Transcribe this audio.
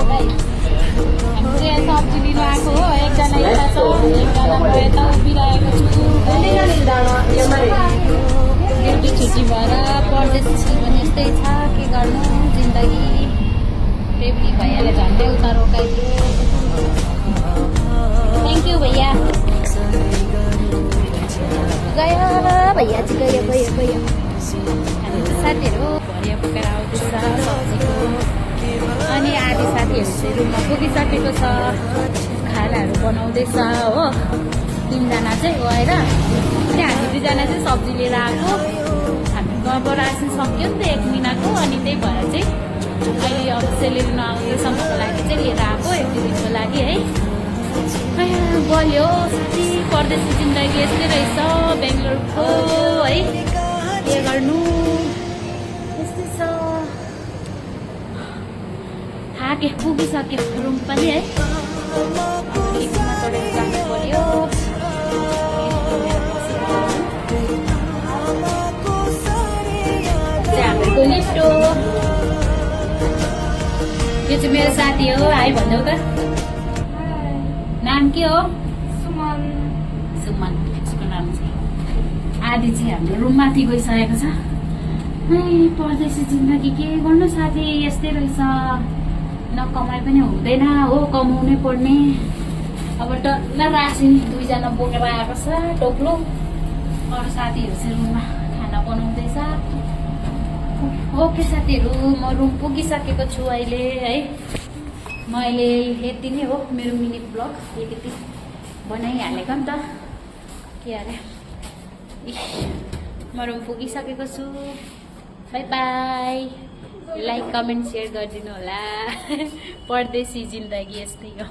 guys हामी चाहिँ सब्जी लिनु आएको हो एकजना यता छ एकजना म यता उभिरहेको छु ड्युटी छुट्टी भएर पढ्दैछु भने यस्तै छ के गर्नु जिन्दगी फेरि भैयाले झन्डै उता रोकाइदियो थ्याङ्क यू भैया गयो भैया चाहिँ गयो गयो गयो हामी चाहिँ साथीहरू भरिया बोकेर आउँदैछ सब्जीको अनि आधी साथीहरू चाहिँ रुममा पुगिसकेको छ खानाहरू बनाउँदैछ हो 3 जना चाहिँ गएर त्यहाँ हामी 2 जना चाहिँ सब्जी लिएर आएको हामी घरबाट रासन सक्यो नि त 1 महिनाको अनि त्यही भएर चाहिँ अहिले अब सेलेरी नआउँदैसम्मको लागि चाहिँ लिएर आएको 1-2 दिनको लागि है बल्यो साथी परदेशी जिन्दगी यस्तै रहेछ बेङ्गलोरको है के गर्नु यस्तै छ थाके पुगिसक्यो रुम पनि है एकमा चढेर जानु पर्यो हाम्रो लिफ्ट हो यो चाहिँ मेरो साथी हो हाई भन्देऊ त नाम के हो सुमन सुमन उसको नाम चाहिँ आधी चाहिँ हाम्रो रुममाथि गइसकेको छ परदेशी जिन्दगी के गर्नु साथी यस्तै रहेछ नकमाइ पनि हुँदैन हो कमाउनै पर्ने अब डल्ला रासिन 2 जना बोकेर आएको छ टोप्लो अरू साथीहरू चाहिँ रुममा खाना बनाउँदैछ ओके साथीहरू म रुम पुगिसकेको छु अहिले है मैले यति नै हो मेरो मिनी ब्लग यति बनाइहालेको नि त के अरे म रुम पुगिसकेको छु by by like comment share गरिदिनु होला परदेशी जिन्दगी यस्तै हो